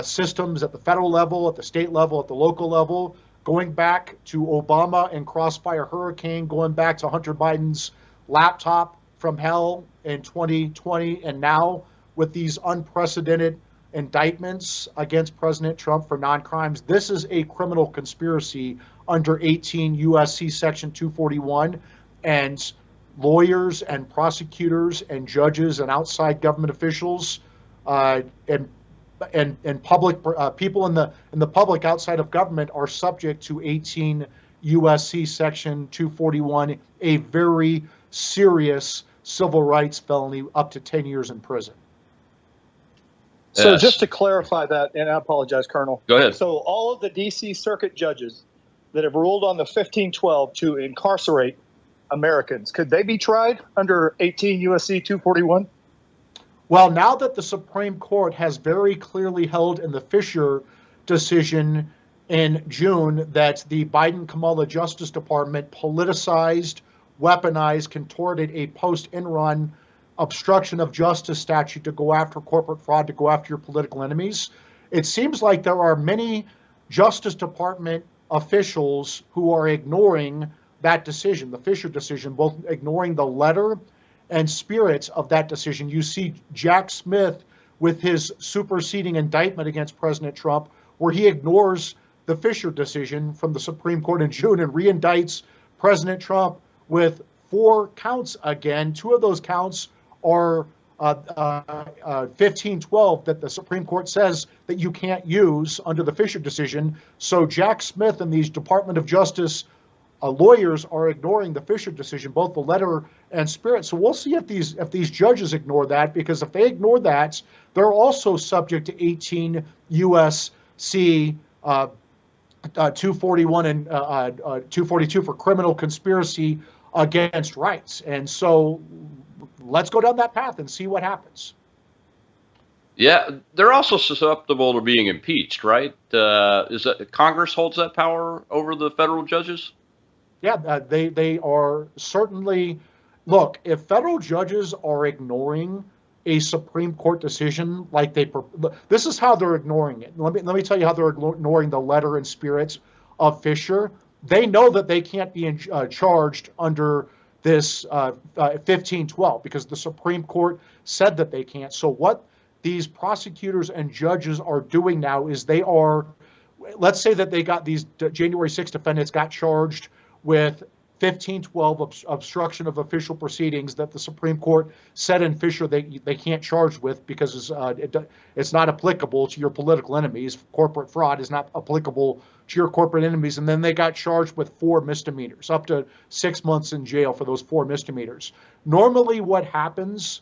systems at the federal level, at the state level, at the local level, going back to Obama and Crossfire Hurricane, going back to Hunter Biden's laptop from hell in 2020, and now with these unprecedented indictments against President Trump for non-crimes. This is a criminal conspiracy under 18 U.S.C. Section 241, and lawyers and prosecutors and judges and outside government officials and public people in the public outside of government are subject to 18 U.S.C. Section 241, a very serious civil rights felony, up to 10 years in prison. So just to clarify that, and I apologize, Colonel. Go ahead. So all of the D.C. Circuit judges that have ruled on the 1512 to incarcerate Americans, could they be tried under 18 U.S.C. 241? Well, now that the Supreme Court has very clearly held in the Fisher decision in June that the Biden-Kamala Justice Department politicized, weaponized, contorted a post-Enron obstruction of justice statute to go after corporate fraud, to go after your political enemies, it seems like there are many Justice Department officials who are ignoring that decision, the Fisher decision, both ignoring the letter and spirit of that decision. You see Jack Smith with his superseding indictment against President Trump, where he ignores the Fisher decision from the Supreme Court in June and reindicts President Trump with 4 counts again. 2 of those counts are 1512 that the Supreme Court says that you can't use under the Fisher decision. So Jack Smith and these Department of Justice lawyers are ignoring the Fisher decision, both the letter and spirit. So we'll see if these judges ignore that, because if they ignore that, they're also subject to 18 U.S.C. 241 and 242 for criminal conspiracy against rights. And so let's go down that path and see what happens. Yeah, they're also susceptible to being impeached, right? Is that Congress holds that power over the federal judges? Yeah, they are certainly. Look, if federal judges are ignoring a Supreme Court decision, like this is how they're ignoring it. Let me tell you how they're ignoring the letter and spirit of Fisher. They know that they can't be charged under this 1512 because the Supreme Court said that they can't. So what these prosecutors and judges are doing now is they are, let's say that they got these January 6 defendants got charged with 1512 obstruction of official proceedings that the Supreme Court said in Fisher they can't charge with because it's not applicable to your political enemies. Corporate fraud is not applicable to your corporate enemies. And then they got charged with 4 misdemeanors, up to 6 months in jail for those 4 misdemeanors. Normally what happens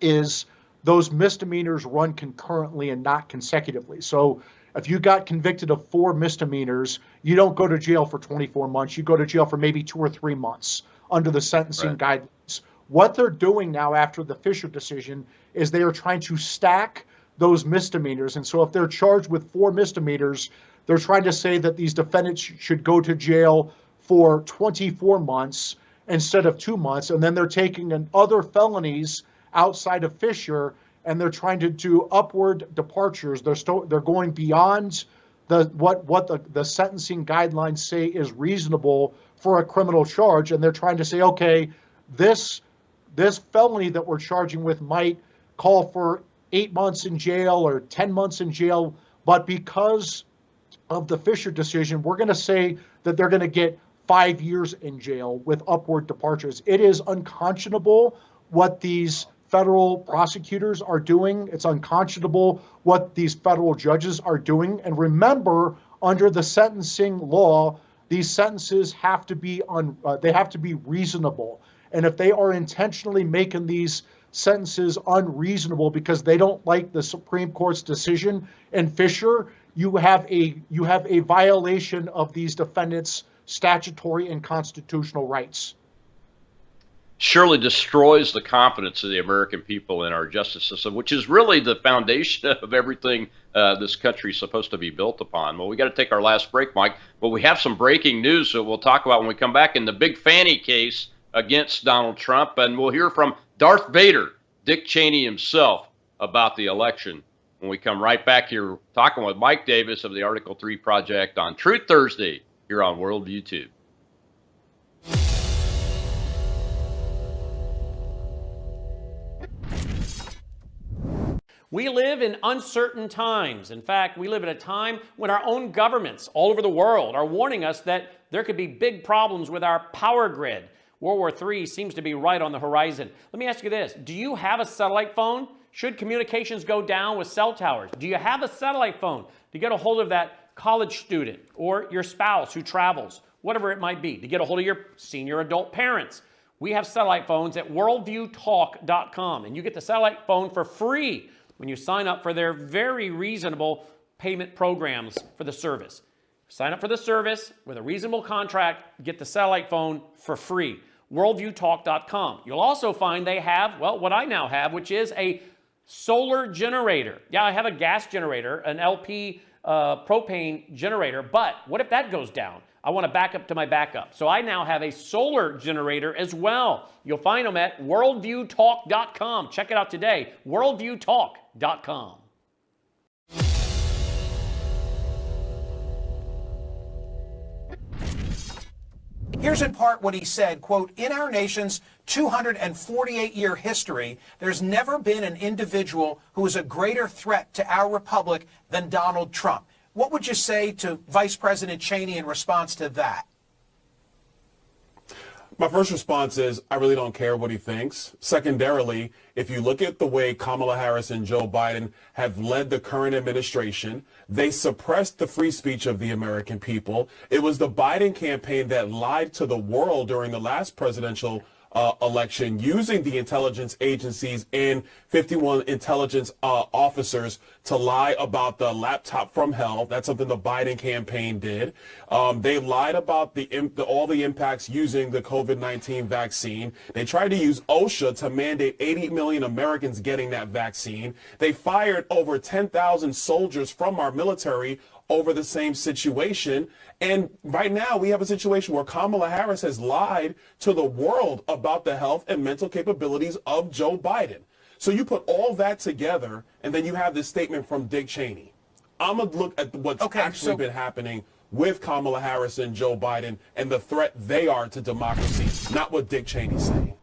is those misdemeanors run concurrently and not consecutively. So if you got convicted of 4 misdemeanors, you don't go to jail for 24 months. You go to jail for maybe 2 or 3 months under the sentencing guidelines. What they're doing now after the Fisher decision is they are trying to stack those misdemeanors. And so if they're charged with 4 misdemeanors, they're trying to say that these defendants should go to jail for 24 months instead of 2 months. And then they're taking in other felonies outside of Fisher, and they're trying to do upward departures. They're going beyond what the sentencing guidelines say is reasonable for a criminal charge. And they're trying to say, okay, this felony that we're charging with might call for 8 months in jail or 10 months in jail, but because of the Fisher decision, we're going to say that they're going to get 5 years in jail with upward departures. It is unconscionable what these federal prosecutors are doing. It's unconscionable what these federal judges are doing. And remember, under the sentencing law, these sentences have to be reasonable. And if they are intentionally making these sentences unreasonable because they don't like the Supreme Court's decision in Fisher, you have a violation of these defendants' statutory and constitutional rights. Surely destroys the confidence of the American people in our justice system, which is really the foundation of everything this country is supposed to be built upon. Well, we got to take our last break, Mike, but we have some breaking news that we'll talk about when we come back in the Big Fanny case against Donald Trump, and we'll hear from Darth Vader, Dick Cheney himself, about the election when we come right back here talking with Mike Davis of the Article 3 Project on Truth Thursday here on Worldview Tube. We live in uncertain times. In fact, we live at a time when our own governments all over the world are warning us that there could be big problems with our power grid. World War III seems to be right on the horizon. Let me ask you this. Do you have a satellite phone? Should communications go down with cell towers? Do you have a satellite phone to get a hold of that college student or your spouse who travels, whatever it might be, to get a hold of your senior adult parents? We have satellite phones at worldviewtalk.com, and you get the satellite phone for free when you sign up for their very reasonable payment programs for the service. Sign up for the service with a reasonable contract, get the satellite phone for free. Worldviewtalk.com. You'll also find they have, well, what I now have, which is a solar generator. Yeah, I have a gas generator, an LP propane generator, but what if that goes down? I want to back up to my backup. So I now have a solar generator as well. You'll find them at worldviewtalk.com. Check it out today, worldviewtalk.com. Here's in part what he said, quote, "In our nation's 248-year history, there's never been an individual who is a greater threat to our republic than Donald Trump." What would you say to Vice President Cheney in response to that? My first response is I really don't care what he thinks. Secondarily, if you look at the way Kamala Harris and Joe Biden have led the current administration, they suppressed the free speech of the American people. It was the Biden campaign that lied to the world during the last presidential election, using the intelligence agencies and 51 intelligence officers to lie about the laptop from hell. That's something the Biden campaign did. They lied about all the impacts using the COVID-19 vaccine. They tried to use OSHA to mandate 80 million Americans getting that vaccine. They fired over 10,000 soldiers from our military over the same situation. And right now we have a situation where Kamala Harris has lied to the world about the health and mental capabilities of Joe Biden. So you put all that together, and then you have this statement from Dick Cheney. I'm going to look at what's actually been happening with Kamala Harris and Joe Biden and the threat they are to democracy, not what Dick Cheney's saying.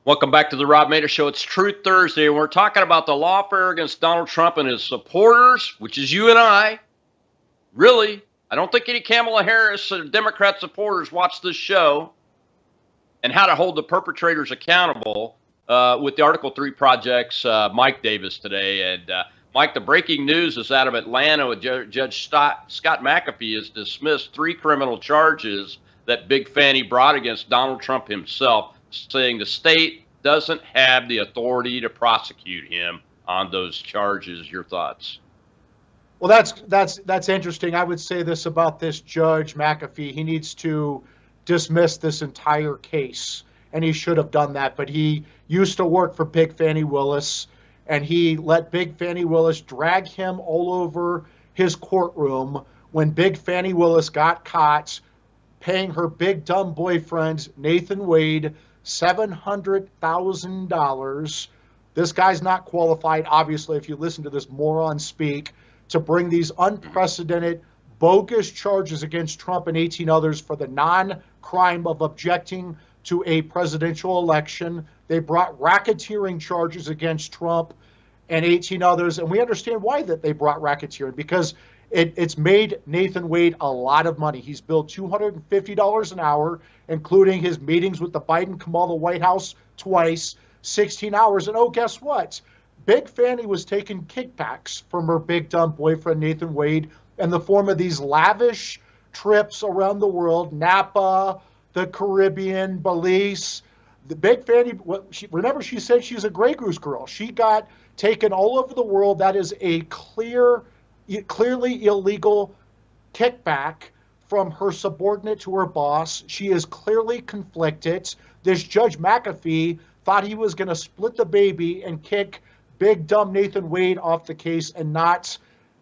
Welcome back to the Rob Maness Show. It's Truth Thursday, and we're talking about the lawfare against Donald Trump and his supporters, which is you and I. Really, I don't think any Kamala Harris or Democrat supporters watch this show, and how to hold the perpetrators accountable with the Article 3 Project's Mike Davis today. And Mike, the breaking news is out of Atlanta. Judge Scott McAfee has dismissed 3 criminal charges that Big Fanny brought against Donald Trump himself, saying the state doesn't have the authority to prosecute him on those charges. Your thoughts? Well, that's interesting. I would say this about this Judge McAfee. He needs to dismiss this entire case, and he should have done that. But he used to work for Big Fanny Willis, and he let Big Fannie Willis drag him all over his courtroom when Big Fannie Willis got caught paying her big dumb boyfriend, Nathan Wade, $700,000. This guy's not qualified, obviously, if you listen to this moron speak, to bring these unprecedented, bogus charges against Trump and 18 others for the non-crime of objecting to a presidential election. They brought racketeering charges against Trump and 18 others, and we understand why that they brought racketeering, because it's made Nathan Wade a lot of money. He's billed $250 an hour, including his meetings with the Biden-Kamala White House twice, 16 hours. And oh, guess what? Big Fannie was taking kickbacks from her big dumb boyfriend, Nathan Wade, in the form of these lavish trips around the world, Napa, the Caribbean, Belize. The Big Fannie, remember she said she's a Grey Goose girl. She got taken all over the world. That is a clearly illegal kickback from her subordinate to her boss. She is clearly conflicted. This Judge McAfee thought he was going to split the baby and kick big dumb Nathan Wade off the case and not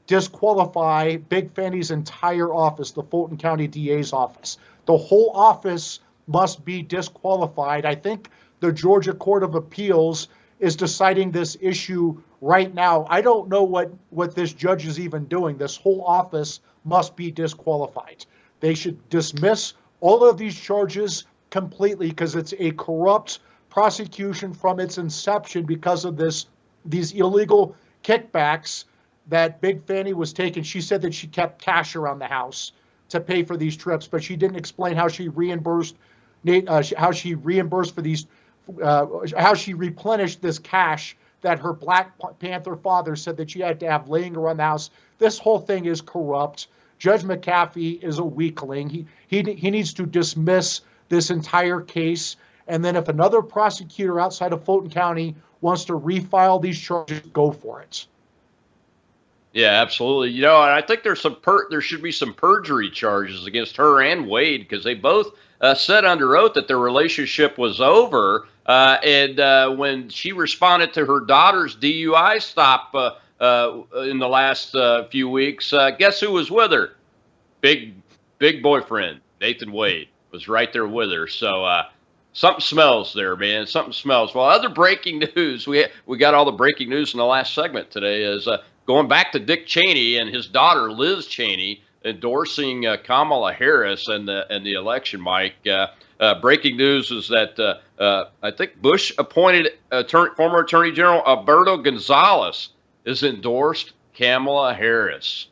disqualify Big Fannie's entire office, the Fulton County DA's office. The whole office must be disqualified. I think the Georgia Court of Appeals is deciding this issue right now. I don't know what this judge is even doing. This whole office must be disqualified. They should dismiss all of these charges completely because it's a corrupt prosecution from its inception because of these illegal kickbacks that Big Fannie was taking. She said that she kept cash around the house to pay for these trips, but she didn't explain how she reimbursed for these, how she replenished this cash that her Black Panther father said that she had to have laying around the house. This whole thing is corrupt. Judge McAfee is a weakling. He needs to dismiss this entire case. And then if another prosecutor outside of Fulton County wants to refile these charges, go for it. Yeah, absolutely. You know, and I think there's there should be some perjury charges against her and Wade because they both said under oath that their relationship was over. And when she responded to her daughter's DUI stop in the last few weeks, guess who was with her? Big boyfriend, Nathan Wade, was right there with her. So something smells there, man. Something smells. Well, other breaking news. We got all the breaking news in the last segment today is going back to Dick Cheney and his daughter, Liz Cheney, endorsing Kamala Harris and the election, Mike. Breaking news is that I think Bush appointed former Attorney General Alberto Gonzales has endorsed Kamala Harris.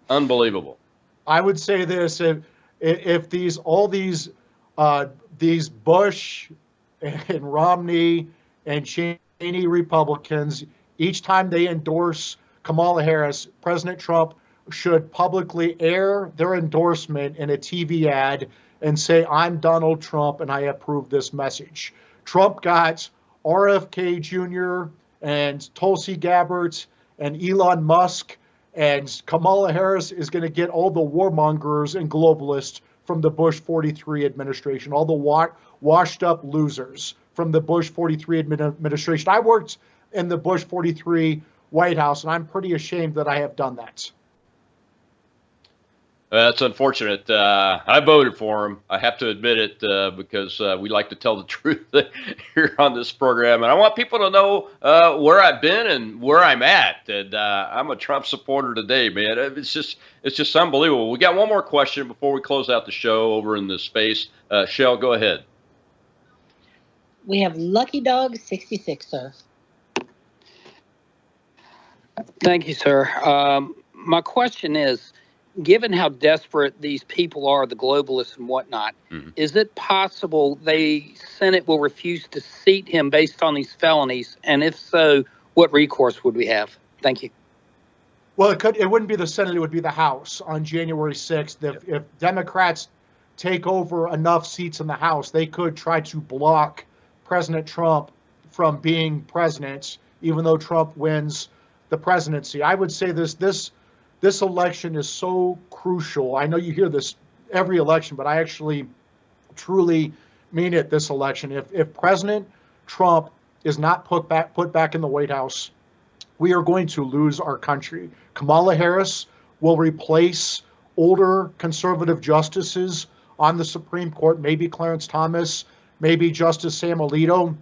Unbelievable. I would say this: if these Bush and Romney and Cheney Republicans, each time they endorse Kamala Harris, President Trump should publicly air their endorsement in a TV ad and say, "I'm Donald Trump and I approve this message." Trump got RFK Jr. and Tulsi Gabbard and Elon Musk, and Kamala Harris is going to get all the warmongers and globalists from the Bush 43 administration, all the washed up losers from the Bush 43 administration. I worked in the Bush 43 White House, and I'm pretty ashamed that I have done that. That's unfortunate. I voted for him. I have to admit it because we like to tell the truth here on this program. And I want people to know where I've been and where I'm at. And I'm a Trump supporter today, man. It's just unbelievable. We got one more question before we close out the show over in this space. Shell, go ahead. We have Lucky Dog 66, sir. Thank you, sir. My question is, given how desperate these people are, the globalists and whatnot, is it possible the Senate will refuse to seat him based on these felonies? And if so, what recourse would we have? Thank you. Well, it wouldn't be the Senate, it would be the House on January 6th. If Democrats take over enough seats in the House, they could try to block President Trump from being president, even though Trump wins the presidency. I would say this election is so crucial. I know you hear this every election, but I actually truly mean it this election. If President Trump is not put back in the White House, we are going to lose our country. Kamala Harris will replace older conservative justices on the Supreme Court, maybe Clarence Thomas, maybe Justice Sam Alito,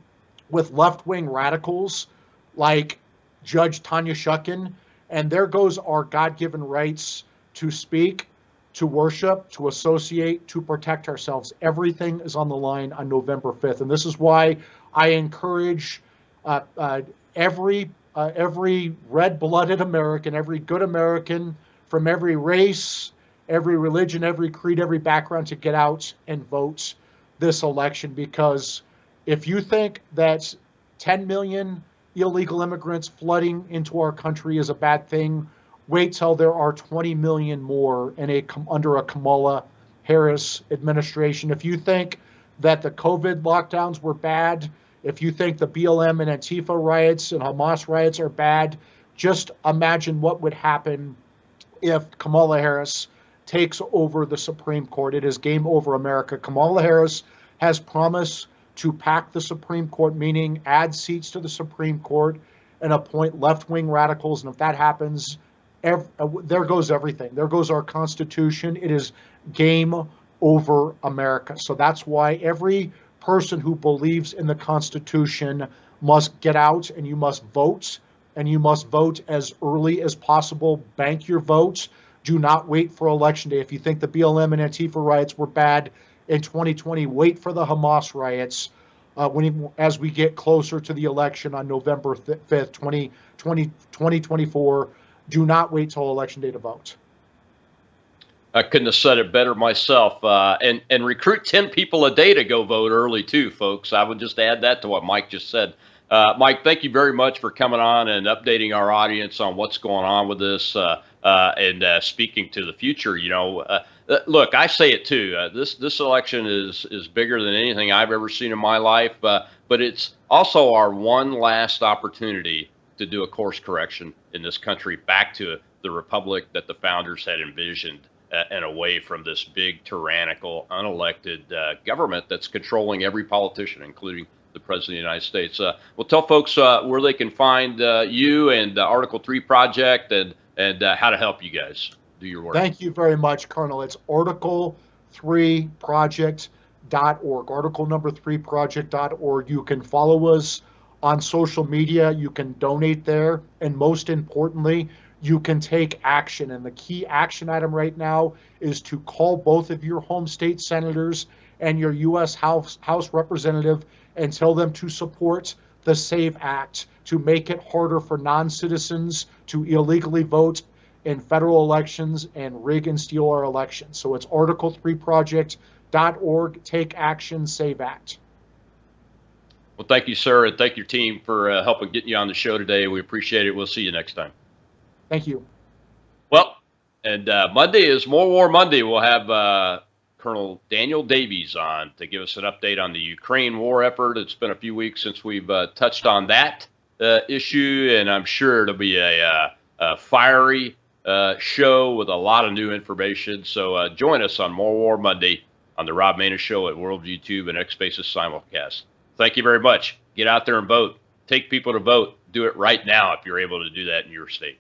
with left-wing radicals like Judge Tanya Shukin. And there goes our God-given rights to speak, to worship, to associate, to protect ourselves. Everything is on the line on November 5th. And this is why I encourage every red-blooded American, every good American from every race, every religion, every creed, every background to get out and vote this election. Because if you think that 10 million illegal immigrants flooding into our country is a bad thing, wait till there are 20 million more under a Kamala Harris administration. If you think that the COVID lockdowns were bad, if you think the BLM and Antifa riots and Hamas riots are bad, just imagine what would happen if Kamala Harris takes over the Supreme Court. It is game over, America. Kamala Harris has promised to pack the Supreme Court, meaning add seats to the Supreme Court and appoint left-wing radicals. And if that happens, there goes everything. There goes our Constitution. It is game over, America. So that's why every person who believes in the Constitution must get out, and you must vote, and you must vote as early as possible. Bank your votes. Do not wait for Election Day. If you think the BLM and Antifa riots were bad in 2020, wait for the Hamas riots as we get closer to the election on November 5th, 2024. Do not wait till Election Day to vote. I couldn't have said it better myself. And recruit 10 people a day to go vote early too, folks. I would just add that to what Mike just said. Mike, thank you very much for coming on and updating our audience on what's going on with this and speaking to the future. You know, look, I say it too. This election is bigger than anything I've ever seen in my life, but it's also our one last opportunity to do a course correction in this country back to the republic that the founders had envisioned. And away from this big, tyrannical, unelected government that's controlling every politician, including the President of the United States. Well, tell folks where they can find you and the Article 3 Project and how to help you guys do your work. Thank you very much, Colonel. It's article3project.org, article number 3project.org. You can follow us on social media. You can donate there. And most importantly, you can take action. And the key action item right now is to call both of your home state senators and your U.S. House representative and tell them to support the SAVE Act to make it harder for non-citizens to illegally vote in federal elections and rig and steal our elections. So it's article3project.org. Take action, SAVE Act. Well, thank you, sir, and thank your team for helping get you on the show today. We appreciate it. We'll see you next time. Thank you. Well, and Monday is More War Monday. We'll have Colonel Daniel Davies on to give us an update on the Ukraine war effort. It's been a few weeks since we've touched on that issue, and I'm sure it'll be a fiery show with a lot of new information. So join us on More War Monday on the Rob Maness Show at World YouTube and X Spaces simulcast. Thank you very much. Get out there and vote. Take people to vote. Do it right now if you're able to do that in your state.